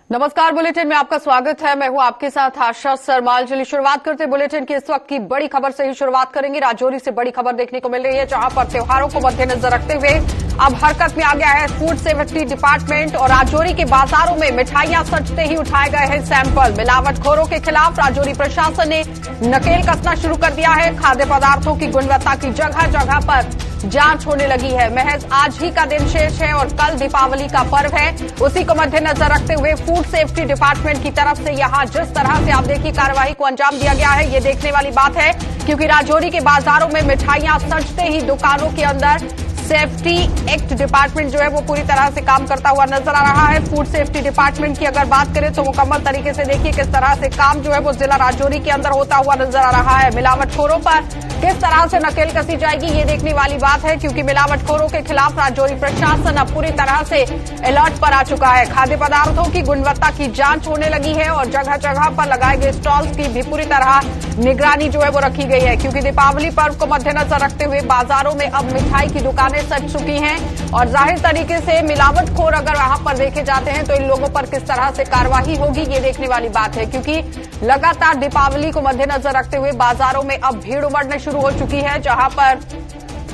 नमस्कार, बुलेटिन में आपका स्वागत है। मैं हूं आपके साथ आशा सरमाल। चलिए शुरुआत करते बुलेटिन की इस वक्त की बड़ी खबर से ही शुरुआत करेंगे। राजौरी से बड़ी खबर देखने को मिल रही है, जहां पर त्योहारों को मद्देनजर रखते हुए अब हरकत में आ गया है फूड सेफ्टी डिपार्टमेंट और राजौरी के बाजारों में मिठाइयां सजते ही उठाए गए हैं सैंपल। मिलावटखोरों के खिलाफ राजौरी प्रशासन ने नकेल कसना शुरू कर दिया है। खाद्य पदार्थों की गुणवत्ता की जगह जगह पर जांच होने लगी है। महज आज ही का दिन शेष है और कल दीपावली का पर्व है। उसी को मद्देनजर रखते हुए फूड सेफ्टी डिपार्टमेंट की तरफ से यहां जिस तरह से आप देखिए कार्रवाई को अंजाम दिया गया है, ये देखने वाली बात है, क्योंकि राजौरी के बाजारों में मिठाइयां सजते ही दुकानों के अंदर सेफ्टी एक्ट डिपार्टमेंट जो है वो पूरी तरह से काम करता हुआ नजर आ रहा है। फूड सेफ्टी डिपार्टमेंट की अगर बात करें तो मुकम्मल तरीके से देखिए किस तरह से काम जो है वो जिला राजौरी के अंदर होता हुआ नजर आ रहा है। मिलावटखोरों पर किस तरह से नकेल कसी जाएगी, ये देखने वाली बात है, क्योंकि मिलावटखोरों के खिलाफ राजौरी प्रशासन अब पूरी तरह से अलर्ट पर आ चुका है। खाद्य पदार्थों की गुणवत्ता की जांच होने लगी है और जगह जगह पर लगाए गए स्टॉल्स की भी पूरी तरह निगरानी जो है वो रखी गई है, क्योंकि दीपावली पर्व को मद्देनजर रखते हुए बाजारों में अब मिठाई की दुकानें सज चुकी हैं और जाहिर तरीके से मिलावटखोर अगर वहां पर देखे जाते हैं तो इन लोगों पर किस तरह से कार्रवाई होगी, ये देखने वाली बात है, क्योंकि लगातार दीपावली को मद्देनजर रखते हुए बाजारों में अब भीड़ उमड़ने शुरू हो चुकी है, जहां पर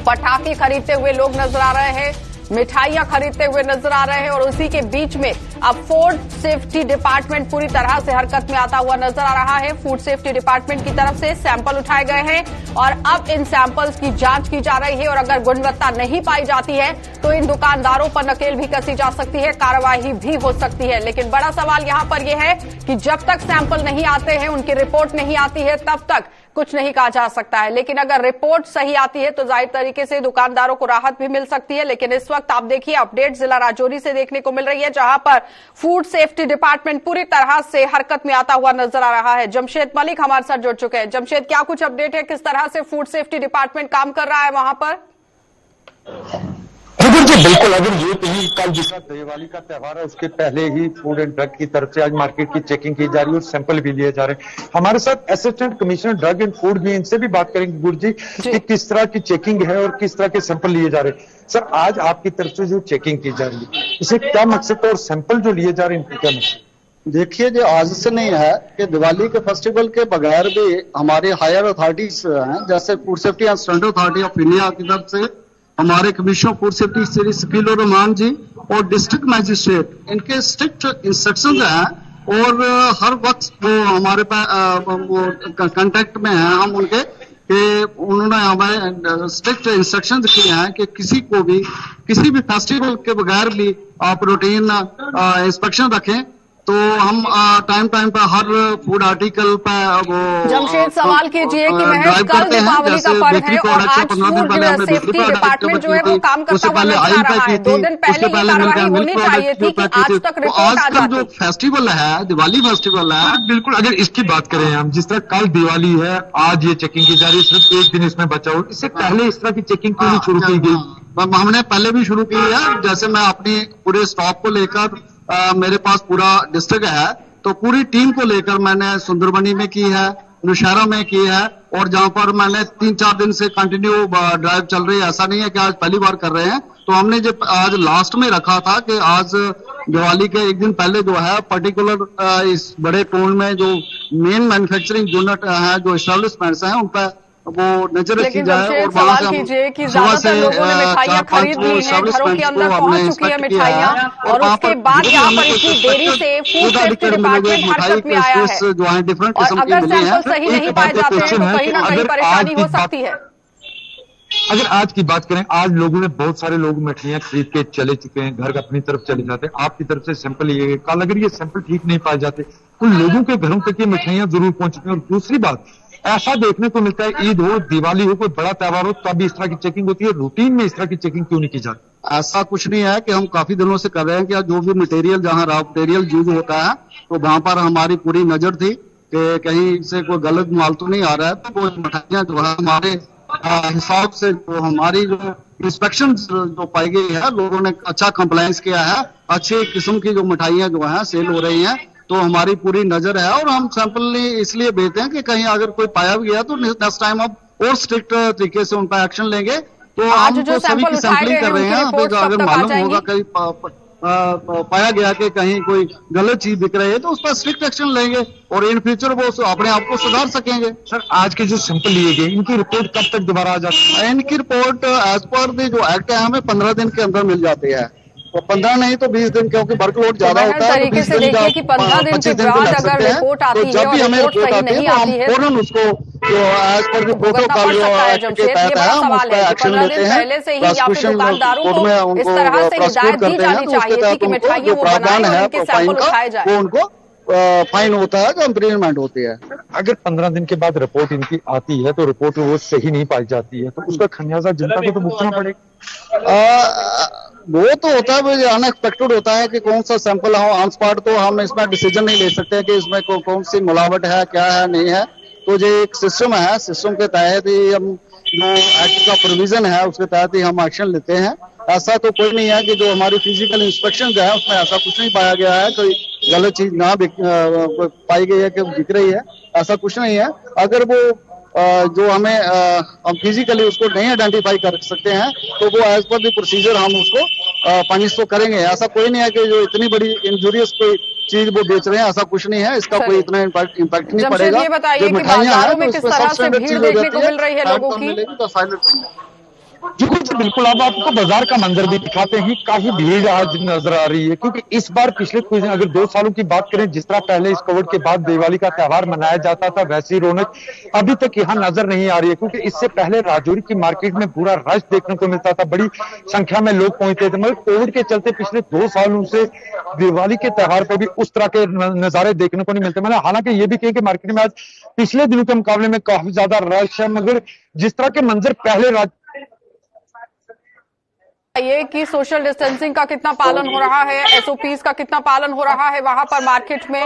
पटाखे खरीदते हुए लोग नजर आ रहे हैं, मिठाइयां खरीदते हुए नजर आ रहे हैं और उसी के बीच में अब फूड सेफ्टी डिपार्टमेंट पूरी तरह से हरकत में आता हुआ नजर आ रहा है। फूड सेफ्टी डिपार्टमेंट की तरफ से सैंपल उठाए गए हैं और अब इन सैंपल्स की जांच की जा रही है और अगर गुणवत्ता नहीं पाई जाती है तो इन दुकानदारों पर नकेल भी कसी जा सकती है, कार्रवाई भी हो सकती है। लेकिन बड़ा सवाल यहां पर यह है कि जब तक सैंपल नहीं आते हैं, उनकी रिपोर्ट नहीं आती है, तब तक कुछ नहीं कहा जा सकता है। लेकिन अगर रिपोर्ट सही आती है तो जाहिर तरीके से दुकानदारों को राहत भी मिल सकती है। लेकिन इस वक्त आप देखिए अपडेट जिला राजौरी से देखने को मिल रही है, जहां पर फूड सेफ्टी डिपार्टमेंट पूरी तरह से हरकत में आता हुआ नजर आ रहा है। जमशेद मलिक हमारे साथ जुड़ चुके हैं। जमशेद, क्या कुछ अपडेट है, किस तरह से फूड सेफ्टी डिपार्टमेंट काम कर रहा है वहां पर? जी बिल्कुल, अगर ये कहीं कल जिस दिवाली का त्योहार है उसके पहले ही फूड एंड ड्रग की तरफ से आज मार्केट की चेकिंग की जा रही है और सैंपल भी लिए जा रहे हैं। हमारे साथ assistant commissioner drug and food भी, इनसे भी बात करेंगे गुरु जी कि किस तरह की चेकिंग है और किस तरह के सैंपल लिए जा रहे हैं। सर, आज आपकी तरफ से जो चेकिंग की जा रही है इसे क्या मकसद है और सैंपल जो लिए जा रहे हैं इनका क्या मकसद? देखिए, जो आज से नहीं है कि दिवाली के फेस्टिवल के बगैर भी हमारे हायर अथॉरिटीज हैं, जैसे food safety and standard authority of India की तरफ से हमारे commissioner food safety Shri Shakilur Rahman ji और डिस्ट्रिक्ट मैजिस्ट्रेट, इनके स्ट्रिक्ट इंस्ट्रक्शंस हैं और हर वक्त वो हमारे पास कांटेक्ट में हैं हम उनके, कि उन्होंने हमें स्ट्रिक्ट इंस्ट्रक्शंस किए हैं कि किसी को भी किसी भी फेस्टिवल के बगैर भी आप रूटीन इंस्पेक्शन रखें। तो हम टाइम पर हर फूड आर्टिकल पर वो जमशेद सवाल कीजिए कि महज कल दीपावली का पर्व है और आज फूड सेफ्टी डिपार्टमेंट जो है वो काम करता हुआ नजर आ रहा है। 2 दिन पहले ये कार्रवाई होनी चाहिए थी कि आज तक रिपोर्ट आ जाती। जो फेस्टिवल है, दिवाली फेस्टिवल है, बिल्कुल, अगर इसकी बात करें हम, जिस तरह कल दिवाली है, आज ये चेकिंग की जा रही है, सिर्फ एक दिन इसमें बचा हो, इससे पहले इस तरह की चेकिंग क्यों नहीं शुरू की गई? हमने पहले भी शुरू की है। जैसे मैं अपनी पूरे स्टॉक को लेकर मेरे पास पूरा डिस्ट्रिक्ट है, तो पूरी टीम को लेकर मैंने सुंदरबनी में की है, नौशहरा में की है और जहां पर मैंने 3-4 दिन से कंटिन्यू ड्राइव चल रही है। ऐसा नहीं है कि आज पहली बार कर रहे हैं। तो हमने जब आज लास्ट में रखा था कि आज दिवाली के एक दिन पहले जो है पर्टिकुलर इस बड़े टाउन में जो मेन मैन्युफैक्चरिंग यूनिट है, जो एस्टेब्लिशमेंट्स हैं, उन पर वो नजर रखी जाए और वहां से कीजिए कि ज्यादातर लोगों ने मिठाइयां खरीद ली हैं, घरों के अंदर पहुंच चुकी है मिठाइयां और उसके बाद यहाँ पर इतनी देरी से फूड सेफ्टी डिपार्टमेंट हरकत में आया है और अगर सैंपल सही नहीं पाए जाते हैं तो कहीं ना कहीं परेशानी हो सकती है। अगर आज की बात करें, आज लोगों ने बहुत सारे लोग मिठाइयां खरीद के चले चुके हैं, घर अपनी तरफ चले जाते हैं, आपकी तरफ से सैंपल लिए गए। कल अगर ये सैंपल ठीक नहीं पाए जाते तो लोगों के घरों तक ये मिठाइयां जरूर पहुंच चुकी हैं। और दूसरी बात, ऐसा देखने को मिलता है ईद हो, दिवाली हो, कोई बड़ा त्योहार हो, तब इस तरह की चेकिंग होती है, रूटीन में इस तरह की चेकिंग क्यों नहीं की जाती? ऐसा कुछ नहीं है कि हम काफी दिनों से कर रहे हैं कि जो भी मटेरियल, जहां रॉ मटेरियल यूज होता है, तो वहां पर हमारी पूरी नजर थी कि कहीं से कोई गलत माल तो नहीं आ रहा है। तो वो मिठाइयां जो है हमारे हिसाब से जो हमारी जो इंस्पेक्शन जो पाई गई है, लोगों ने अच्छा कंप्लायंस किया है, अच्छी किस्म की जो मिठाइयां जो है सेल हो रही हैं, तो हमारी पूरी नजर है और हम सैंपल इसलिए भेजते हैं कि कहीं अगर कोई पाया भी गया तो नेक्स्ट टाइम अब और स्ट्रिक्ट तरीके से उन पर एक्शन लेंगे। तो आज हम जो तो सभी की सैंपलिंग कर रहे हैं। अगर मालूम होगा कहीं पाया गया कि कहीं कोई गलत चीज बिक रही है तो उस पर स्ट्रिक्ट एक्शन लेंगे और इन फ्यूचर वो अपने आप को सुधार सकेंगे। सर आज के जो सैंपल लिए गए इनकी रिपोर्ट कब तक दोबारा आ जाती है? इनकी रिपोर्ट एज पर द जो एक्ट है हमें 15 दिन के अंदर मिल जाती है, तो 15 नहीं तो 20 दिन, क्योंकि वर्कलोड ज्यादा होता है। तरीके से देखिए कि 15 दिन के बाद अगर रिपोर्ट आती है और रिपोर्ट सही नहीं आती है फौरन उसको जो एज पर जो प्रोटोकॉल जो एक्ट के तहत है हम उस पर एक्शन लेते हैं। पहले से ही या फिर दुकानदारों को इस तरह से हिदायत दी जानी चाहिए कि मिठाइयाँ वो बनाएं और उनके सैंपल उठाए जाए, वो उनको फाइन होता है, जो इम्प्लीमेंट होती है। अगर 15 दिन के बाद रिपोर्ट इनकी आती है तो रिपोर्ट वो सही नहीं पाई जाती है तो उसका खमियाजा जनता को तो भुगतना पड़ेगा। वो तो होता है, अनएक्सपेक्टेड होता है कि कौन सा सैंपल हो ऑन स्पॉट, तो हम इसमें डिसीजन नहीं ले सकते कि इसमें कौन सी मिलावट है, क्या है, नहीं है। तो ये एक सिस्टम है, सिस्टम के तहत ही हम जो एक्ट का प्रोविजन है उसके तहत ही हम एक्शन लेते हैं। ऐसा तो कोई नहीं है कि जो हमारी फिजिकल इंस्पेक्शन जो है उसमें ऐसा कुछ नहीं पाया गया है, कोई गलत चीज ना पाई गई है कि बिक रही है, ऐसा कुछ नहीं है। अगर वो जो हमें हम फिजिकली उसको नहीं आइडेंटिफाई कर सकते हैं तो वो एज पर द प्रोसीजर हम उसको पनिश तो करेंगे। ऐसा कोई नहीं है कि जो इतनी बड़ी इंजूरियस कोई चीज वो बेच रहे हैं, ऐसा कुछ नहीं है, इसका कोई इतना इम्पैक्ट नहीं पड़ेगा। ये बताइए कि बाजारों में किस तरह से भीड़ देखने को मिल रही है लोगों की? जी बिल्कुल, अब आपको बाजार का मंजर भी दिखाते हैं, काफी भीड़ आज नजर आ रही है क्योंकि इस बार पिछले कुछ अगर 2 सालों की बात करें, जिस तरह पहले इस कोविड के बाद दिवाली का त्योहार मनाया जाता था वैसी रौनक अभी तक यहाँ नजर नहीं आ रही है। क्योंकि इससे पहले राजौरी की मार्केट में पूरा रश देखने को मिलता था, बड़ी संख्या में लोग पहुंचते थे, मगर कोविड के चलते पिछले 2 सालों से दिवाली के त्योहार पर भी उस तरह के नजारे देखने को नहीं मिलते। मैंने हालांकि ये भी कहा कि मार्केट में आज पिछले दिनों के मुकाबले में काफी ज्यादा रश है, मगर जिस तरह के मंजर पहले ये कि सोशल डिस्टेंसिंग का कितना पालन हो रहा है, एसओपीज का कितना पालन हो रहा है वहां पर मार्केट में?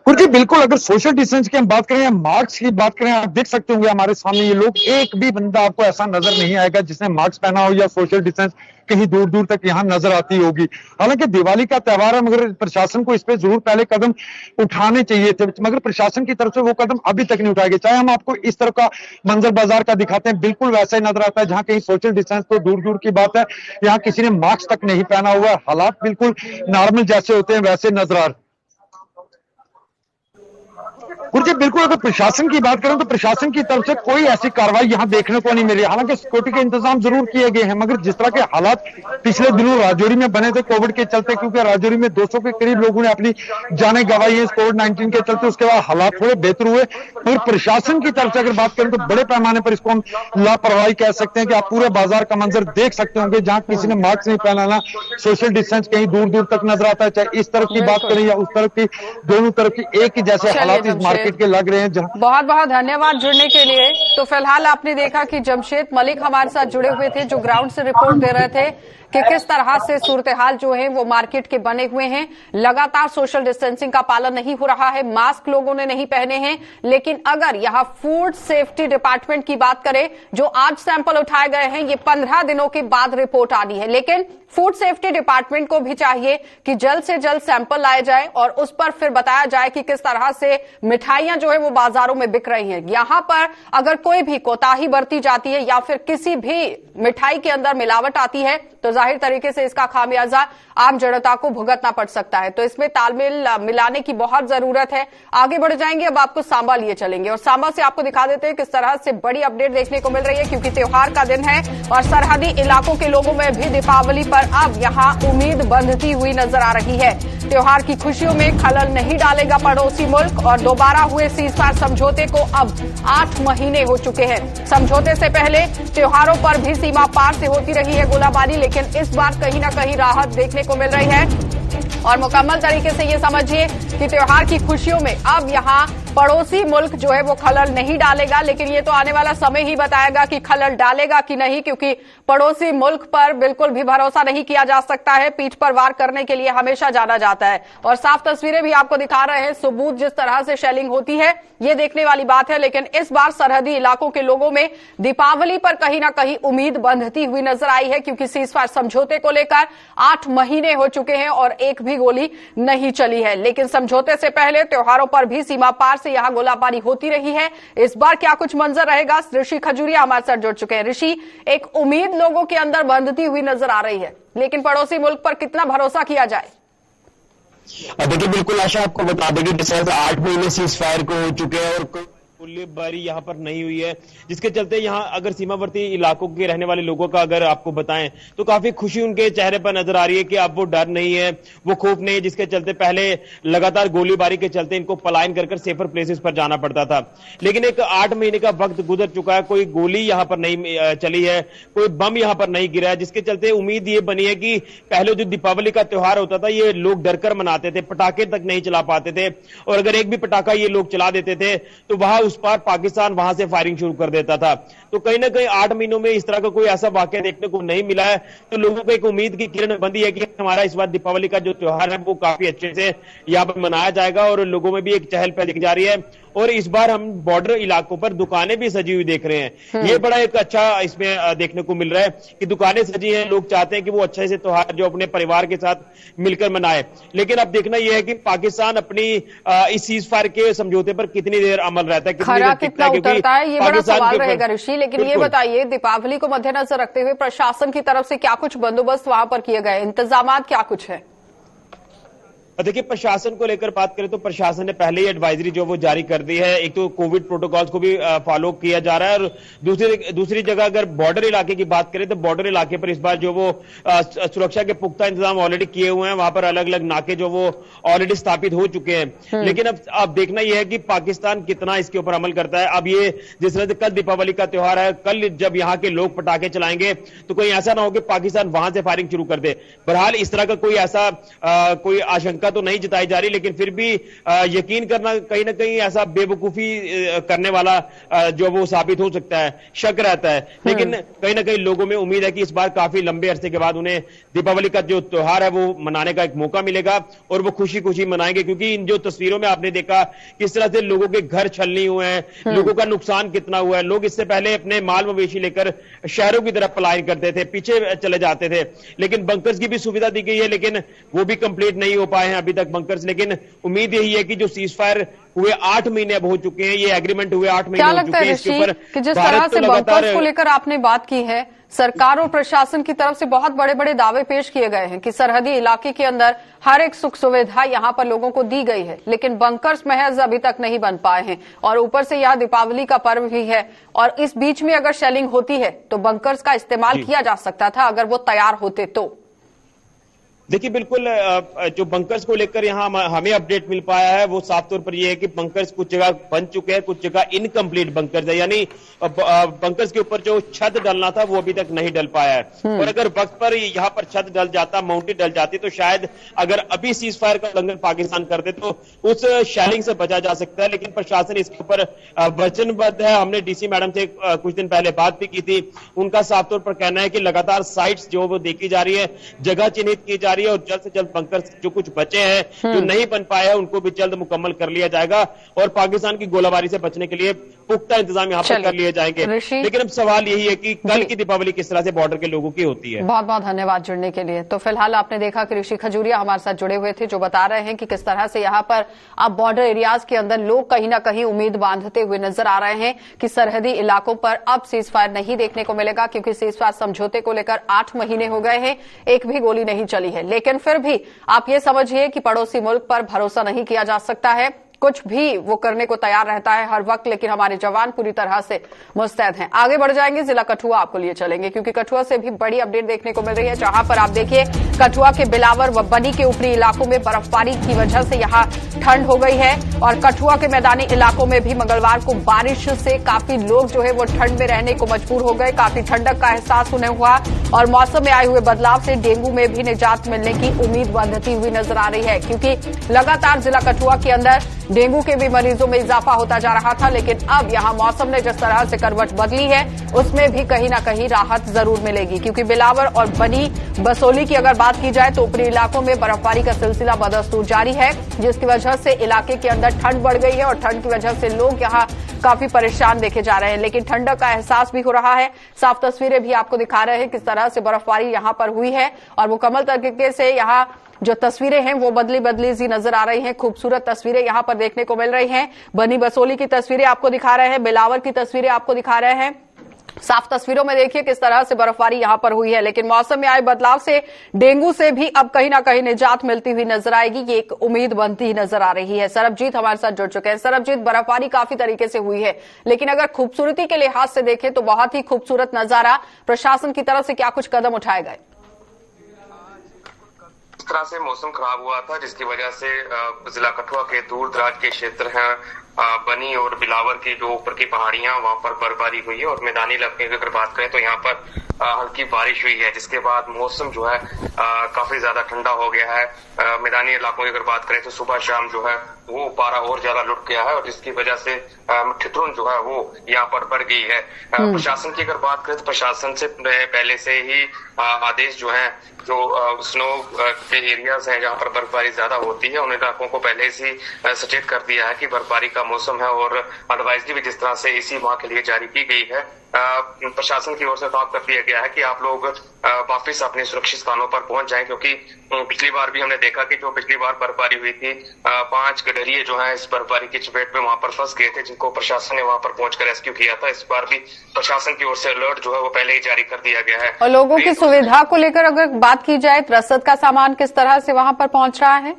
क्योंकि बिल्कुल अगर सोशल डिस्टेंस की हम बात करें या मास्क की बात करें, आप देख सकते होंगे हमारे सामने ये लोग, एक भी बंदा आपको ऐसा नजर नहीं आएगा जिसने मास्क पहना हो या सोशल डिस्टेंस कहीं दूर दूर तक यहाँ नजर आती होगी। हालांकि दिवाली का त्योहार है, मगर प्रशासन को इस पे जरूर पहले कदम उठाने चाहिए थे, मगर प्रशासन की तरफ से वो कदम अभी तक नहीं उठाए गए। चाहे हम आपको इस तरह का मंजर बाजार का दिखाते हैं, बिल्कुल वैसा ही नजर आता है, जहां कहीं सोशल डिस्टेंस तो दूर दूर की बात है, यहाँ किसी ने मास्क तक नहीं पहना हुआ। हालात बिल्कुल नॉर्मल जैसे होते हैं वैसे नजर आ रहे। गुरुजी बिल्कुल अगर प्रशासन की बात करें तो प्रशासन की तरफ से कोई ऐसी कार्रवाई यहां देखने को नहीं मिल रही। हालांकि सिक्योरिटी के इंतजाम जरूर किए गए हैं, मगर जिस तरह के हालात पिछले दिनों राजौरी में बने थे कोविड के चलते, क्योंकि राजौरी में 200 के करीब लोगों ने अपनी जानें गंवाई है इस कोविड-19 के चलते, उसके बाद हालात थोड़े बेहतर हुए। मगर प्रशासन की तरफ से अगर बात करें तो बड़े पैमाने पर इसको हम लापरवाही कह सकते हैं कि आप पूरे बाजार का मंजर देख सकते होंगे, जहां किसी ने मास्क नहीं पहनाना, सोशल डिस्टेंस कहीं दूर दूर तक नजर आता है। चाहे इस तरफ की बात करें या उस तरफ की, दोनों तरफ की एक ही जैसे हालात इस मार्केट के लग रहे हैं। बहुत बहुत धन्यवाद जुड़ने के लिए। तो फिलहाल आपने देखा कि जमशेद मलिक हमारे साथ जुड़े हुए थे, जो ग्राउंड से रिपोर्ट दे रहे थे कि किस तरह से सूरत हाल जो है वो मार्केट के बने हुए हैं। लगातार सोशल डिस्टेंसिंग का पालन नहीं हो रहा है, मास्क लोगों ने नहीं पहने हैं। लेकिन अगर यहां फूड सेफ्टी डिपार्टमेंट की बात करें, जो आज सैंपल उठाए गए हैं, ये 15 दिनों के बाद रिपोर्ट आनी है, लेकिन फूड सेफ्टी डिपार्टमेंट को भी चाहिए कि जल्द से जल्द सैंपल लाए जाए और उस पर फिर बताया जाए कि किस तरह से मिठाइयां जो है वो बाजारों में बिक रही हैं। यहां पर अगर कोई भी कोताही बरती जाती है या फिर किसी भी मिठाई के अंदर मिलावट आती है तो जाहिर तरीके से इसका खामियाजा आम जनता को भुगतना पड़ सकता है। तो इसमें तालमेल मिलाने की बहुत जरूरत है। आगे बढ़ जाएंगे, अब आपको सांबा लिए चलेंगे और सांबा से आपको दिखा देते हैं किस तरह से बड़ी अपडेट देखने को मिल रही है, क्योंकि त्योहार का दिन है और सरहदी इलाकों के लोगों में भी दीपावली पर अब यहां उम्मीद बंधती हुई नजर आ रही है। त्योहार की खुशियों में खलल नहीं डालेगा पड़ोसी मुल्क और दोबारा हुए सीजफायर समझौते को अब 8 महीने हो चुके हैं। समझौते से पहले त्योहारों पर भी सीमा पार से होती रही है गोलाबारी, लेकिन इस बार कहीं ना कहीं राहत देखने को मिल रही है और मुकम्मल तरीके से ये समझिए कि त्योहार की खुशियों में अब यहां पड़ोसी मुल्क जो है वो खलल नहीं डालेगा। लेकिन ये तो आने वाला समय ही बताएगा कि खलल डालेगा कि नहीं, क्योंकि पड़ोसी मुल्क पर बिल्कुल भी भरोसा नहीं किया जा सकता है। पीठ पर वार करने के लिए हमेशा जाना जाता है और साफ तस्वीरें भी आपको दिखा रहे हैं, सबूत जिस तरह से शेलिंग होती है ये देखने वाली बात है। लेकिन इस बार सरहदी इलाकों के लोगों में दीपावली पर कहीं ना कहीं उम्मीद बंधती हुई नजर आई है, क्योंकि सीजफायर समझौते को लेकर 8 महीने हो चुके हैं और एक भी गोली नहीं चली है। लेकिन समझौते से पहले त्योहारों पर भी सीमा पार से यहाँ गोलाबारी होती रही है। इस बार क्या कुछ मंजर रहेगा? ऋषि खजूरिया हमारे साथ जुड़ चुके हैं। ऋषि, एक उम्मीद लोगों के अंदर बंधती हुई नजर आ रही है, लेकिन पड़ोसी मुल्क पर कितना भरोसा किया जाए? देखिए, बिल्कुल आशा, आपको बता दें कि जिस तरह से 8 महीने सीज फायर को हो चुके हैं और गोलीबारी यहाँ पर नहीं हुई है, जिसके चलते यहाँ अगर सीमावर्ती इलाकों के रहने वाले लोगों का अगर आपको बताएं तो काफी खुशी उनके चेहरे पर नजर आ रही है कि अब वो डर नहीं है, वो खौफ नहीं है, जिसके चलते पहले लगातार गोलीबारी के चलते इनको पलायन कर सेफर प्लेसेस पर जाना पड़ता था। लेकिन एक 8 महीने का वक्त गुजर चुका है, कोई गोली यहाँ पर नहीं चली है, कोई बम यहाँ पर नहीं गिरा है, जिसके चलते उम्मीद ये बनी है कि पहले जो दीपावली का त्योहार होता था ये लोग डरकर मनाते थे, पटाखे तक नहीं चला पाते थे, और अगर एक भी पटाखा ये लोग चला देते थे तो वहां उस पर पाकिस्तान वहां से फायरिंग शुरू कर देता था। तो कहीं ना कहीं 8 महीनों में इस तरह का कोई ऐसा वाकया देखने को नहीं मिला है, तो लोगों को एक उम्मीद की किरण बंधी है कि हमारा इस बार दीपावली का जो त्योहार है वो काफी अच्छे से यहाँ पर मनाया जाएगा, और लोगों में भी एक चहल पहल दिख जा रही है। और इस बार हम बॉर्डर इलाकों पर दुकानें भी सजी हुई देख रहे हैं, ये बड़ा एक अच्छा इसमें देखने को मिल रहा है कि दुकानें सजी हैं, लोग चाहते हैं कि वो अच्छे से त्योहार जो अपने परिवार के साथ मिलकर मनाए। लेकिन अब देखना यह है कि पाकिस्तान अपनी इस सीज फायर के समझौते पर कितनी देर अमल रहता है, कितना उतरता है, ये बड़ा सवाल रहेगा ऋषि। लेकिन ये बताइए, दीपावली को मद्देनजर रखते हुए प्रशासन की तरफ से क्या कुछ बंदोबस्त वहां पर किए गए, इंतजाम क्या कुछ है? देखिए, प्रशासन को लेकर बात करें तो प्रशासन ने पहले ही एडवाइजरी जो वो जारी कर दी है। एक तो कोविड प्रोटोकॉल्स को भी फॉलो किया जा रहा है, और दूसरी जगह अगर बॉर्डर इलाके की बात करें तो बॉर्डर इलाके पर इस बार जो वो सुरक्षा के पुख्ता इंतजाम ऑलरेडी किए हुए हैं, वहां पर अलग अलग नाके जो वो ऑलरेडी स्थापित हो चुके हैं। लेकिन अब देखना यह है कि पाकिस्तान कितना इसके ऊपर अमल करता है। अब ये जिस तरह से कल दीपावली का त्योहार है, कल जब यहाँ के लोग पटाखे चलाएंगे तो कोई ऐसा ना हो कि पाकिस्तान वहां से फायरिंग शुरू कर दे। बहरहाल इस तरह का कोई ऐसा कोई आशंका तो नहीं जताई जा रही, लेकिन फिर भी यकीन करना कहीं ना कहीं ऐसा बेवकूफी करने वाला जो वो साबित हो सकता है, शक रहता है। लेकिन कहीं ना कहीं लोगों में उम्मीद है कि इस बार काफी लंबे अरसे के बाद उन्हें दीपावली का जो त्योहार है वो मनाने का एक मौका मिलेगा, और वो खुशी खुशी मनाएंगे। क्योंकि इन जो तस्वीरों में आपने देखा किस तरह से लोगों के घर छलनी हुए हैं, लोगों का नुकसान कितना हुआ है। लोग इससे पहले अपने माल मवेशी लेकर शहरों की तरफ पलायन करते थे, पीछे चले जाते थे, लेकिन बंकर्स की भी सुविधा दी गई है, लेकिन वो भी कंप्लीट नहीं हो पाए हैं अभी तक बंकर्स। लेकिन उम्मीद यही है कि जो सीज फायर हुए 8 महीने अब हो चुके हैं, ये एग्रीमेंट हुए 8 महीने हो चुके हैं, इसके ऊपर कि जिस तरह से बंकर्स को लेकर आपने बात की है, सरकार और प्रशासन की तरफ से बहुत बड़े बड़े दावे पेश किए गए हैं कि सरहदी इलाके के अंदर हर एक सुख सुविधा यहां पर लोगों को दी गई है, लेकिन बंकर्स महज अभी तक नहीं बन पाए हैं। और ऊपर से यह दीपावली का पर्व भी है, और इस बीच में अगर शेलिंग होती है तो बंकर्स का इस्तेमाल किया जा सकता था अगर वो तैयार होते तो। देखिए, बिल्कुल जो बंकर्स को लेकर यहाँ हमें अपडेट मिल पाया है वो साफ तौर पर ये है कि बंकर्स कुछ जगह बन चुके हैं, कुछ जगह इनकम्प्लीट बंकर्स है, यानी बंकर्स के ऊपर जो छत डलना था वो अभी तक नहीं डल पाया है। और अगर वक्त पर यहाँ पर छत डल जाता, माउंटेन डल जाती, तो शायद अगर अभी सीज फायर का उल्लंघन पाकिस्तान करते तो उस शेलिंग से बचा जा सकता है। लेकिन प्रशासन इसके ऊपर वचनबद्ध है। हमने डीसी मैडम से कुछ दिन पहले बात भी की थी, उनका साफ तौर पर कहना है कि लगातार साइट्स जो वो देखी जा रही है, जगह चिन्हित की जा रही है, और जल्द से जल्द बंकर्स जो कुछ बचे हैं जो नहीं बन पाए हैं उनको भी जल्द मुकम्मल कर लिया जाएगा, और पाकिस्तान की गोलाबारी से बचने के लिए पुख्ता इंतजाम यहाँ पर कर लिए जाएंगे। लेकिन अब सवाल यही है कि कल की दीपावली किस तरह से बॉर्डर के लोगों की होती है। बहुत बहुत धन्यवाद जुड़ने के लिए। तो फिलहाल आपने देखा कि ऋषि खजूरिया हमारे साथ जुड़े हुए थे, जो बता रहे हैं कि किस तरह से यहाँ पर अब बॉर्डर एरियाज के अंदर लोग कहीं ना कहीं उम्मीद बांधते हुए नजर आ रहे हैं कि सरहदी इलाकों पर अब सीज फायर नहीं देखने को मिलेगा, क्योंकि सीज फायर समझौते को लेकर 8 महीने हो गए हैं, एक भी गोली नहीं चली है। लेकिन फिर भी आप ये समझिए कि पड़ोसी मुल्क पर भरोसा नहीं किया जा सकता है, कुछ भी वो करने को तैयार रहता है हर वक्त, लेकिन हमारे जवान पूरी तरह से मुस्तैद हैं। आगे बढ़ जाएंगे, जिला कठुआ आपको लिए चलेंगे, क्योंकि कठुआ से भी बड़ी अपडेट देखने को मिल रही है, जहां पर आप देखिए कठुआ के बिलावर व बनी के ऊपरी इलाकों में बर्फबारी की वजह से यहां ठंड हो गई है, और कठुआ के मैदानी इलाकों में भी मंगलवार को बारिश से काफी लोग जो है वो ठंड में रहने को मजबूर हो गए, काफी ठंडक का एहसास उन्हें हुआ, और मौसम में आए हुए बदलाव से डेंगू में भी निजात मिलने की उम्मीद बंधती हुई नजर आ रही है, क्योंकि लगातार जिला कठुआ के अंदर डेंगू के भी मरीजों में इजाफा होता जा रहा था। लेकिन अब यहां मौसम ने जिस तरह से करवट बदली है उसमें भी कहीं ना कहीं राहत जरूर मिलेगी, क्योंकि बिलावर और बनी बसोली की अगर बात की जाए तो ऊपरी इलाकों में बर्फबारी का सिलसिला बदस्तूर जारी है, जिसकी वजह से इलाके के अंदर ठंड बढ़ गई है, और ठंड की वजह से लोग यहां काफी परेशान देखे जा रहे हैं। लेकिन ठंडक का एहसास भी हो रहा है, साफ तस्वीरें भी आपको दिखा रहे हैं किस तरह से बर्फबारी यहां पर हुई है, और मुकम्मल तरीके से यहां जो तस्वीरें हैं वो बदली बदली सी नजर आ रही हैं। खूबसूरत तस्वीरें यहां पर देखने को मिल रही हैं। बनी बसोली की तस्वीरें आपको दिखा रहे हैं, बिलावर की तस्वीरें आपको दिखा रहे हैं। साफ तस्वीरों में देखिए किस तरह से बर्फबारी यहां पर हुई है, लेकिन मौसम में आए बदलाव से डेंगू से भी अब कहीं ना कहीं निजात मिलती हुई नजर आएगी, ये एक उम्मीद बनती ही नजर आ रही है। सरबजीत हमारे साथ जुड़ चुके हैं। सरबजीत, बर्फबारी काफी तरीके से हुई है, लेकिन अगर खूबसूरती के लिहाज से देखें तो बहुत ही खूबसूरत नजारा। प्रशासन की तरफ से क्या कुछ कदम उठाए गए? इस तरह से मौसम खराब हुआ था जिसकी वजह से जिला कठुआ के दूर दराज के क्षेत्र हैं, बनी और बिलावर की जो ऊपर की पहाड़ियां, वहां पर बर्फबारी हुई है। और मैदानी इलाके की अगर बात करें तो यहाँ पर हल्की बारिश हुई है, जिसके बाद मौसम जो है काफी ज्यादा ठंडा हो गया है। मैदानी इलाकों की अगर बात करें तो सुबह शाम जो है वो पारा और ज्यादा लुट गया है और जिसकी वजह से ठिठुरन जो है वो यहाँ पर बढ़ गई है। प्रशासन की अगर बात करें तो प्रशासन से पहले से ही आदेश जो है, जो स्नो के एरियाज हैं जहाँ पर बर्फबारी ज्यादा होती है, उन इलाकों को पहले से सचेत कर दिया है कि बर्फबारी का मौसम है और एडवाइजरी भी जिस तरह से इसी माह के लिए जारी की गई है। प्रशासन की ओर से साफ कर दिया गया है कि आप लोग वापिस अपने सुरक्षित स्थानों पर पहुंच जाएं, क्योंकि पिछली बार भी हमने देखा कि जो पिछली बार बर्फबारी हुई थी, 5 गडरिये जो हैं इस बर्फबारी की चपेट में वहां पर फंस गए थे, जिनको प्रशासन ने वहां पर पहुंचकर रेस्क्यू किया था। इस बार भी प्रशासन की ओर से अलर्ट जो है वो पहले ही जारी कर दिया गया है। और लोगों की सुविधा को लेकर अगर बात की जाए, रसद का सामान किस तरह से वहां पर पहुंच रहा है?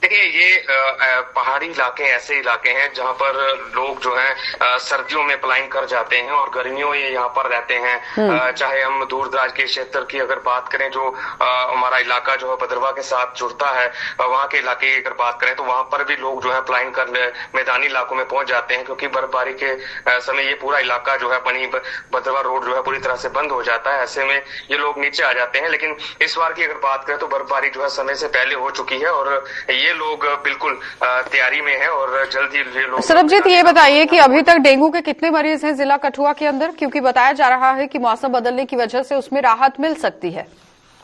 देखिए, ये पहाड़ी इलाके ऐसे इलाके हैं जहां पर लोग जो हैं सर्दियों में पलायन कर जाते हैं और गर्मियों ये यहाँ पर रहते हैं। चाहे हम दूर दराज के क्षेत्र की अगर बात करें, जो हमारा इलाका जो है भद्रवा के साथ जुड़ता है, वहां के इलाके की अगर बात करें तो वहां पर भी लोग जो है पलायन कर मैदानी इलाकों में पहुंच जाते हैं, क्योंकि बर्फबारी के समय ये पूरा इलाका जो है बनी भद्रवा रोड जो है पूरी तरह से बंद हो जाता है। ऐसे में ये लोग नीचे आ जाते हैं। लेकिन इस बार की अगर बात करें तो बर्फबारी जो है समय से पहले हो चुकी है और ये लोग बिल्कुल तैयारी में है और जल्द ही ये लोग। सरबजीत, ये बताइए कि अभी तक डेंगू के कितने मरीज हैं जिला कठुआ के अंदर, क्योंकि बताया जा रहा है कि मौसम बदलने की वजह से उसमें राहत मिल सकती है।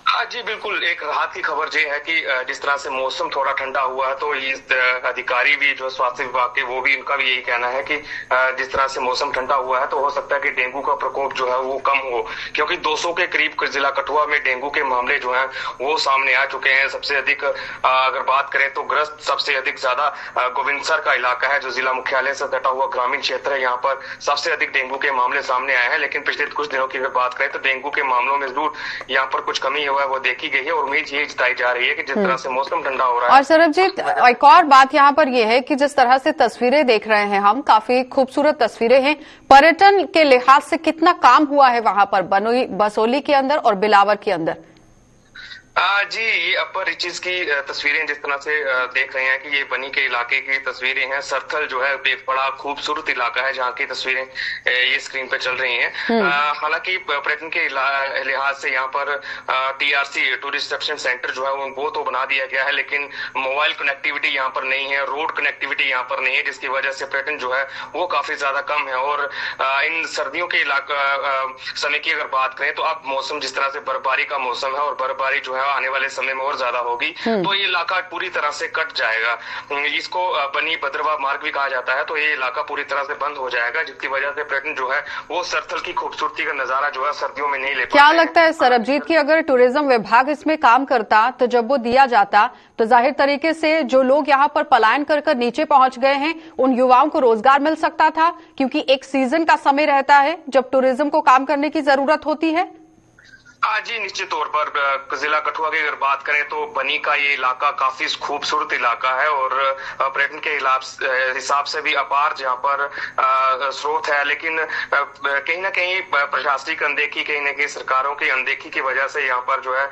हाँ जी, बिल्कुल। एक राहत की खबर ये है कि जिस तरह से मौसम थोड़ा ठंडा हुआ है तो ये अधिकारी भी जो स्वास्थ्य विभाग के, वो भी उनका भी यही कहना है कि जिस तरह से मौसम ठंडा हुआ है तो हो सकता है कि डेंगू का प्रकोप जो है वो कम हो, क्योंकि 200 के करीब जिला कठुआ में डेंगू के मामले जो हैं वो सामने आ चुके हैं। सबसे अधिक अगर बात करें तो ग्रस्त सबसे अधिक ज्यादा गोविंदसर का इलाका है, जो जिला मुख्यालय से सटा हुआ ग्रामीण क्षेत्र है। यहाँ पर सबसे अधिक डेंगू के मामले सामने आए हैं। लेकिन पिछले कुछ दिनों की अगर बात करें तो डेंगू के मामलों में जरूर यहाँ पर कुछ कमी हुआ है, वो देखी गई है और उम्मीद ये जताई जा रही है कि जिस तरह से मौसम ठंडा हो रहा है। और सरबजीत, एक और बात यहाँ पर यह है कि जिस तरह से तस्वीरें देख रहे हैं हम, काफी खूबसूरत तस्वीरें हैं। पर्यटन के लिहाज से कितना काम हुआ है वहां पर बसोली के अंदर और बिलावर के अंदर? जी, ये अपर रीचेस की तस्वीरें जिस तरह से देख रहे हैं कि ये बनी के इलाके की तस्वीरें हैं। सरथल जो है एक बड़ा खूबसूरत इलाका है जहाँ की तस्वीरें ये स्क्रीन पे चल रही हैं। हालांकि पर्यटन के लिहाज से यहाँ पर TRC टूरिस्ट रिसेप्शन सेंटर जो है वो तो बना दिया गया है, लेकिन मोबाइल कनेक्टिविटी यहाँ पर नहीं है, रोड कनेक्टिविटी यहाँ पर नहीं है, जिसकी वजह से पर्यटन जो है वो काफी ज्यादा कम है। और इन सर्दियों के समय की अगर बात करें तो अब मौसम जिस तरह से बर्फबारी का मौसम है और बर्फबारी जो है आने वाले समय में और ज्यादा होगी तो ये इलाका पूरी तरह से कट जाएगा। इसको बनी भद्रवा मार्ग भी कहा जाता है। तो ये इलाका पूरी तरह से बंद हो जाएगा, जिसकी वजह से पर्यटन जो है वो सरथल की खूबसूरती का नजारा जो है सर्दियों में नहीं ले पाएगा। क्या लगता है सरबजीत की अगर टूरिज्म विभाग इसमें काम करता तो जब वो दिया जाता तो जाहिर तरीके से जो लोग यहाँ पर पलायन कर नीचे पहुंच गए हैं उन युवाओं को रोजगार मिल सकता था, क्योंकि एक सीजन का समय रहता है जब टूरिज्म को काम करने की जरूरत होती है। जी, निश्चित तौर पर जिला कठुआ की अगर बात करें तो बनी का ये इलाका काफी खूबसूरत इलाका है और पर्यटन के हिसाब से भी अपार जहाँ पर स्रोत है। लेकिन कहीं ना कहीं प्रशासनिक अनदेखी, कहीं ना कहीं सरकारों की अनदेखी की वजह से यहाँ पर जो है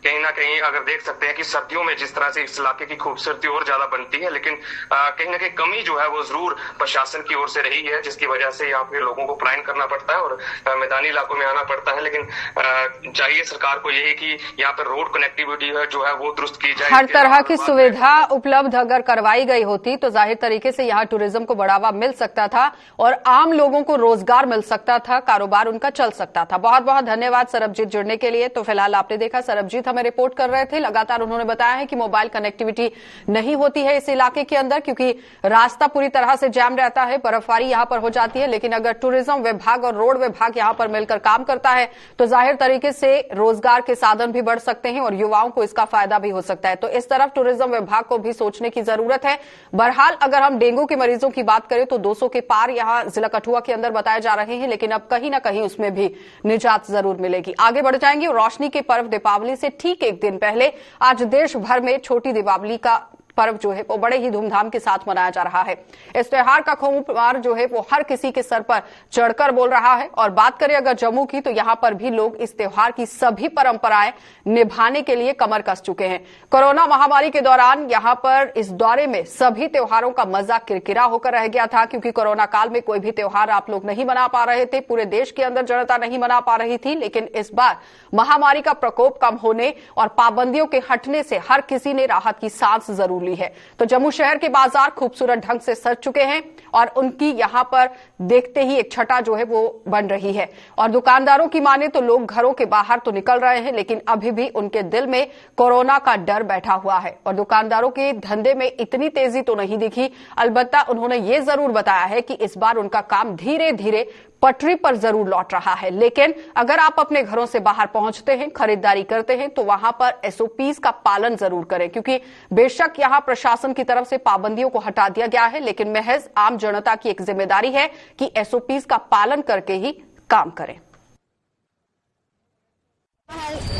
कहीं ना कहीं अगर देख सकते हैं कि सर्दियों में जिस तरह से इस इलाके की खूबसूरती और ज्यादा बनती है, लेकिन कहीं ना कहीं कमी जो है वो जरूर प्रशासन की ओर से रही है, जिसकी वजह से यहाँ पे लोगों को पलायन करना पड़ता है और मैदानी इलाकों में आना पड़ता है। लेकिन चाहिए सरकार को यही कि यहाँ पर रोड कनेक्टिविटी है जो है वो दुरुस्त की जाए। हर तरह की सुविधा उपलब्ध अगर करवाई गई होती तो जाहिर तरीके से यहाँ टूरिज्म को बढ़ावा मिल सकता था और आम लोगों को रोजगार मिल सकता था, कारोबार उनका चल सकता था। बहुत बहुत धन्यवाद सरबजीत जुड़ने के लिए। तो फिलहाल आपने देखा सरबजीत हमें रिपोर्ट कर रहे थे, लगातार उन्होंने बताया है कि मोबाइल कनेक्टिविटी नहीं होती है इस इलाके के अंदर, क्योंकि रास्ता पूरी तरह से जैम रहता है, बर्फबारी यहाँ पर हो जाती है। लेकिन अगर टूरिज्म विभाग और रोड विभाग यहाँ पर मिलकर काम करता है तो जाहिर जाहिर तरीके से रोजगार के साधन भी बढ़ सकते हैं और युवाओं को इसका फायदा भी हो सकता है। तो इस तरफ टूरिज्म विभाग को भी सोचने की जरूरत है। बहरहाल अगर हम डेंगू के मरीजों की बात करें तो 200 के पार यहां जिला कठुआ के अंदर बताए जा रहे हैं, लेकिन अब कहीं ना कहीं उसमें भी निजात जरूर मिलेगी। आगे बढ़ जाएंगे। रोशनी के पर्व दीपावली से ठीक एक दिन पहले आज देश भर में छोटी दीपावली का पर्व जो है वो बड़े ही धूमधाम के साथ मनाया जा रहा है। इस त्योहार का खुमार जो है वो हर किसी के सर पर चढ़कर बोल रहा है। और बात करें अगर जम्मू की, तो यहां पर भी लोग इस त्योहार की सभी परंपराएं निभाने के लिए कमर कस चुके हैं। कोरोना महामारी के दौरान यहां पर इस दौरे में सभी त्योहारों का मजा किरकिरा होकर रह गया था, क्योंकि कोरोना काल में कोई भी त्योहार आप लोग नहीं मना पा रहे थे। पूरे देश के अंदर जनता नहीं मना पा रही थी, लेकिन इस बार महामारी का प्रकोप कम होने और पाबंदियों के हटने से हर किसी ने राहत की सांस जरूर ली है। तो जम्मू शहर के बाजार खूबसूरत ढंग से सज चुके हैं और उनकी यहां पर देखते ही एक छटा जो है वो बन रही है। और दुकानदारों की माने तो लोग घरों के बाहर तो निकल रहे हैं, लेकिन अभी भी उनके दिल में कोरोना का डर बैठा हुआ है। और दुकानदारों के धंधे में इतनी तेजी तो नहीं दिखी, अलबत्ता उन्होंने ये जरूर बताया है कि इस बार उनका काम धीरे धीरे पटरी पर जरूर लौट रहा है। लेकिन अगर आप अपने घरों से बाहर पहुंचते हैं, खरीदारी करते हैं, तो वहां पर एसओपीज का पालन जरूर करें, क्योंकि बेशक यहां प्रशासन की तरफ से पाबंदियों को हटा दिया गया है, लेकिन महज आम जनता की एक जिम्मेदारी है कि एसओपीज का पालन करके ही काम करें।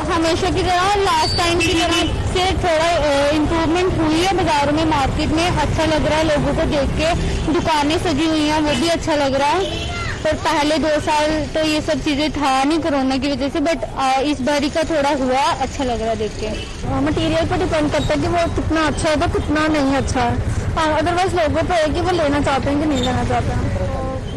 हमेशा की तरह लास्ट टाइम की तरह से थोड़ा इम्प्रूवमेंट हुई है बाजारों में, मार्केट में अच्छा लग रहा है। लोगों को देख के दुकानें सजी हुई हैं, वो भी अच्छा लग रहा है। पर पहले 2 साल तो ये सब चीजें था नहीं कोरोना की वजह से, बट इस बारी का थोड़ा हुआ, अच्छा लग रहा है देख के। मटेरियल पर डिपेंड करता है कि वो कितना अच्छा है, तो कितना नहीं अच्छा है। अदरवाइज लोगों पर है कि वो लेना चाहते हैं कि नहीं लेना चाहते हैं।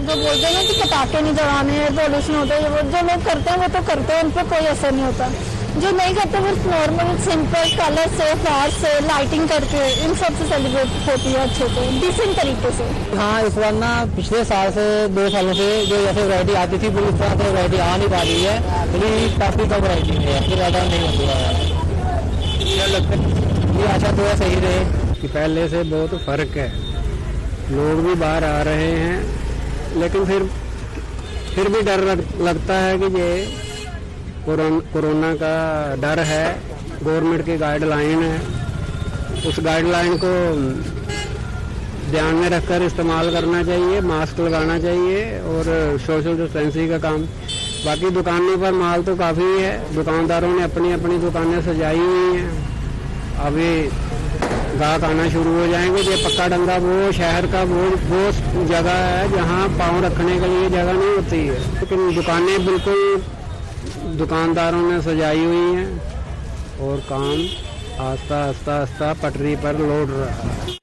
जो बोलते हैं ना कि पटाखे नहीं जलाने, पॉल्यूशन होता है, वो जो लोग करते हैं वो तो करते हैं, उन पर कोई असर नहीं होता। जो नहीं करते वो नॉर्मल सिंपल कलर से, फ्लावर से, लाइटिंग करके इन सब से सेलिब्रेट होती है अच्छे से, डिसेंट तरीके से। हाँ, इस बार ना पिछले साल से 2 सालों से जो जैसे वैरायटी आती थी, पूरी तरह से वैरायटी आ नहीं पा रही है। थोड़ी काफी कम वैरायटी है, इससे ज्यादा नहीं होती है। क्या लगता है ये आशा तो सही रहे कि पहले से बहुत फर्क है। लोग भी बाहर आ रहे हैं, लेकिन फिर भी डर लगता है कि ये कोरोना का डर है। गवर्नमेंट की गाइडलाइन है, उस गाइडलाइन को ध्यान में रखकर इस्तेमाल करना चाहिए, मास्क लगाना चाहिए और सोशल डिस्टेंसिंग का काम। बाकी दुकानों पर माल तो काफ़ी है, दुकानदारों ने अपनी अपनी दुकानें सजाई हुई हैं। अभी गाहक आना शुरू हो जाएंगे। ये पक्का डंगा वो शहर का वो जगह है जहाँ पाँव रखने के लिए जगह नहीं होती है, लेकिन दुकानें बिल्कुल दुकानदारों ने सजाई हुई हैं और काम आस्ता आस्ता पटरी पर लौट रहा है।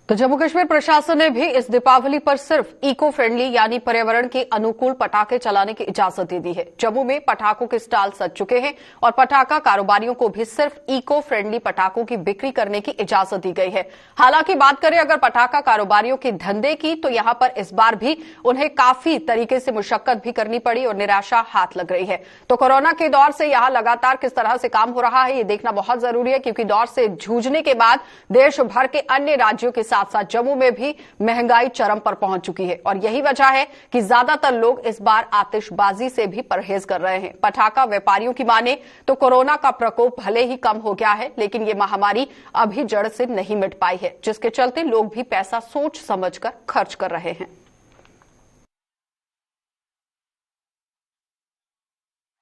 तो जम्मू कश्मीर प्रशासन ने भी इस दीपावली पर सिर्फ इको फ्रेंडली यानी पर्यावरण के अनुकूल पटाखे चलाने की इजाजत दे दी है। जम्मू में पटाखों के स्टॉल सज चुके हैं और पटाखा कारोबारियों को भी सिर्फ इको फ्रेंडली पटाखों की बिक्री करने की इजाजत दी गई है। हालांकि बात करें अगर पटाखा कारोबारियों के धंधे की, तो यहां पर इस बार भी उन्हें काफी तरीके से मुशक्कत भी करनी पड़ी और निराशा हाथ लग रही है। तो कोरोना के दौर से यहां लगातार किस तरह से काम हो रहा है ये देखना बहुत जरूरी है, क्योंकि दौर से जूझने के बाद देश भर के अन्य राज्यों के साथ साथ जम्मू में भी महंगाई चरम पर पहुंच चुकी है। और यही वजह है कि ज्यादातर लोग इस बार आतिशबाजी से भी परहेज कर रहे हैं। पटाखा व्यापारियों की माने तो कोरोना का प्रकोप भले ही कम हो गया है, लेकिन ये महामारी अभी जड़ से नहीं मिट पाई है, जिसके चलते लोग भी पैसा सोच समझकर खर्च कर रहे हैं।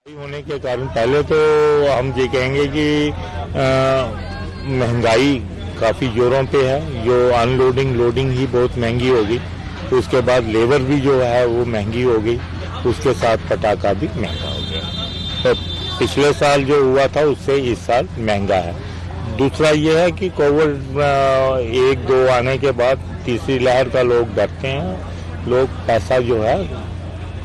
होने के कारण पहले तो हम ये कहेंगे कि महंगाई काफी जोरों पे है, जो अनलोडिंग लोडिंग ही बहुत महंगी होगी, तो उसके बाद लेबर भी जो है वो महंगी हो गई, उसके साथ पटाखा भी महंगा हो गया। तो पिछले साल जो हुआ था उससे इस साल महंगा है। दूसरा ये है कि कोविड 1-2 आने के बाद तीसरी लहर का लोग डरते हैं, लोग पैसा जो है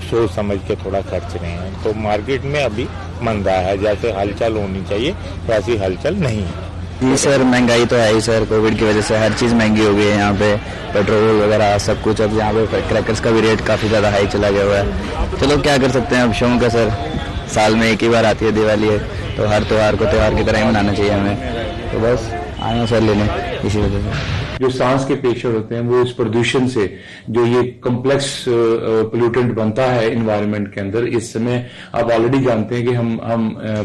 सोच समझ के थोड़ा खर्च रहे हैं। तो मार्केट में अभी मंदा है, जैसे हलचल होनी चाहिए वैसी हलचल नहीं है। जी सर, महंगाई तो है ही सर, कोविड की वजह से हर चीज़ महंगी हो गई है। यहाँ पे पेट्रोल वगैरह सब कुछ, अब यहाँ पे क्रैकर्स का भी रेट काफ़ी ज़्यादा हाई चला गया हुआ है। चलो क्या कर सकते हैं, अब शौक है सर, साल में एक ही बार आती है दिवाली है, तो हर त्यौहार को त्यौहार की तरह ही मनाना चाहिए हमें। तो बस आए हैं सर लेने इसी वजह से। जो सांस के पेशेंट होते हैं वो इस प्रदूषण से, जो ये कॉम्प्लेक्स पोल्यूटेंट बनता है एनवायरनमेंट के अंदर, इस समय आप ऑलरेडी जानते हैं कि हम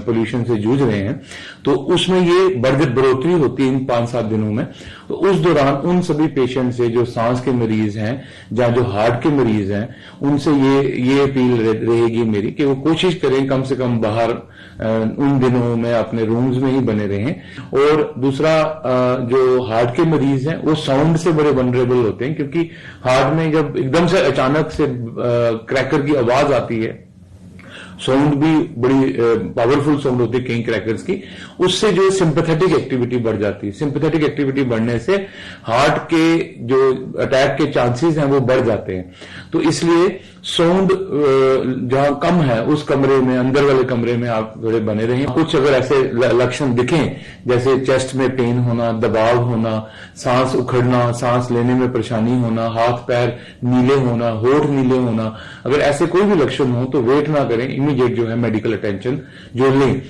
पोल्यूशन से जूझ रहे हैं, तो उसमें ये बढ़ोतरी होती है इन 5-7 दिनों में। तो उस दौरान उन सभी पेशेंट से जो सांस के मरीज हैं या जो हार्ट के मरीज हैं, उनसे ये अपील रहेगी मेरी कि वो कोशिश करें कम से कम बाहर उन दिनों में अपने रूम्स में ही बने रहें। और दूसरा, जो हार्ट के मरीज हैं वो साउंड से बड़े वनरेबल होते हैं, क्योंकि हार्ट में जब एकदम से अचानक से क्रैकर की आवाज आती है, साउंड भी बड़ी पावरफुल साउंड होती है कई क्रैकर्स की, उससे जो सिंपैथेटिक एक्टिविटी बढ़ जाती है। सिंपैथेटिक एक्टिविटी बढ़ने से हार्ट के जो अटैक के चांसेस हैं वो बढ़ जाते हैं। तो इसलिए साउंड जहां कम है उस कमरे में, अंदर वाले कमरे में आप थोड़े बने रहें। कुछ अगर ऐसे लक्षण दिखें जैसे चेस्ट में पेन होना, दबाव होना, सांस उखड़ना, सांस लेने में परेशानी होना, हाथ पैर नीले होना, होठ नीले होना, अगर ऐसे कोई भी लक्षण हो तो वेट ना करें, इमीडिएट जो है मेडिकल अटेंशन जो लें।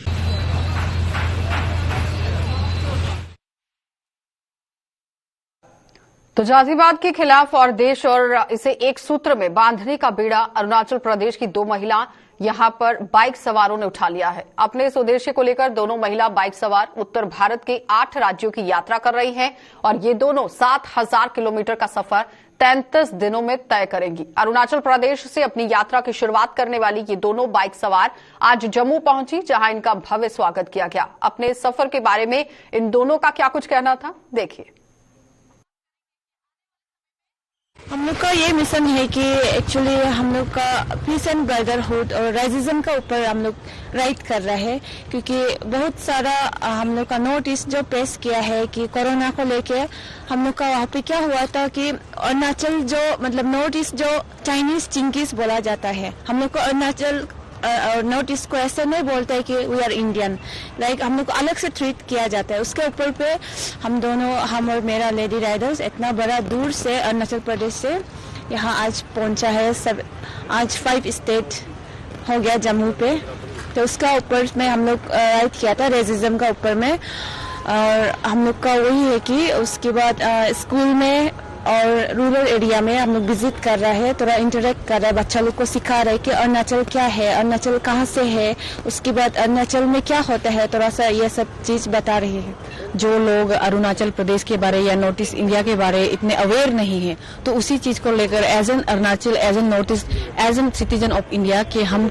तो जातिवाद के खिलाफ और देश और इसे एक सूत्र में बांधने का बीड़ा अरुणाचल प्रदेश की 2 महिला यहां पर बाइक सवारों ने उठा लिया है। अपने इस उद्देश्य को लेकर दोनों महिला बाइक सवार उत्तर भारत के 8 राज्यों की यात्रा कर रही हैं और ये दोनों 7000 किलोमीटर का सफर 33 दिनों में तय करेंगी। अरुणाचल प्रदेश से अपनी यात्रा की शुरुआत करने वाली ये दोनों बाइक सवार आज जम्मू पहुंची, जहां इनका भव्य स्वागत किया गया। अपने सफर के बारे में इन दोनों का क्या कुछ कहना था, देखिए। हम लोग का ये मिशन है कि एक्चुअली हम लोग का पीस एंड ब्रदरहुड और राइजिज्म का ऊपर हम लोग राइट कर रहे हैं, क्योंकि बहुत सारा हम लोग का नोटिस जो पेश किया है कि कोरोना को लेके हम लोग का वहाँ पे क्या हुआ था कि अरुणाचल जो मतलब नोटिस जो चाइनीज चिंकीज बोला जाता है, हम लोग को अरुणाचल और नोटिस को ऐसे नहीं बोलते है कि वी आर इंडियन, लाइक हम लोग को अलग से ट्रीट किया जाता है। उसके ऊपर पे हम दोनों, हम और मेरा लेडी राइडर्स इतना बड़ा दूर से अरुणाचल प्रदेश से यहाँ आज पहुँचा है। सब आज 5 स्टेट हो गया जम्मू पे, तो उसका ऊपर में हम लोग राइड किया था रेसिज्म का ऊपर में। और हम लोग का वही है कि उसके बाद स्कूल में और रूरल एरिया में हम लोग विजिट कर रहे हैं, थोड़ा इंटरेक्ट कर रहे हैं, बच्चा लोग को सिखा रहे हैं कि अरुणाचल क्या है, अरुणाचल कहाँ से है, उसके बाद अरुणाचल में क्या होता है, थोड़ा सा ये सब चीज बता रही है। जो लोग अरुणाचल प्रदेश के बारे या नॉर्थ ईस्ट इंडिया के बारे इतने अवेयर नहीं है, तो उसी चीज को लेकर as an Arunachal, as an north east, as an citizen of India कि हम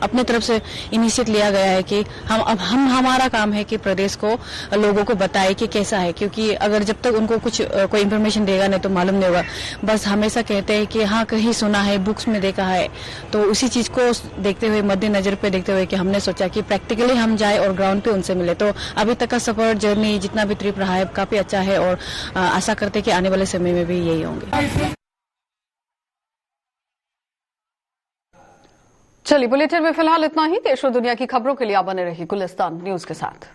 अपने तरफ से इनिशिएट लिया गया है कि हम हमारा काम है कि प्रदेश को लोगों को बताए कि कैसा है, क्योंकि अगर जब तक उनको कुछ कोई इन्फॉर्मेशन देगा नहीं तो मालूम नहीं होगा। बस हमेशा कहते हैं कि हाँ कहीं सुना है, बुक्स में देखा है, तो उसी चीज को देखते हुए, मद्देनजर पे देखते हुए कि हमने सोचा कि प्रैक्टिकली हम जाए और ग्राउंड पे उनसे मिले। तो अभी तक का सफर, जर्नी जितना भी ट्रिप रहा है काफी अच्छा है और आशा करते हैं कि आने वाले समय में भी यही होंगे। चलिए बुलेटिन में फिलहाल इतना ही। देश और दुनिया की खबरों के लिए आप बने रहिए गुलिस्तान न्यूज के साथ।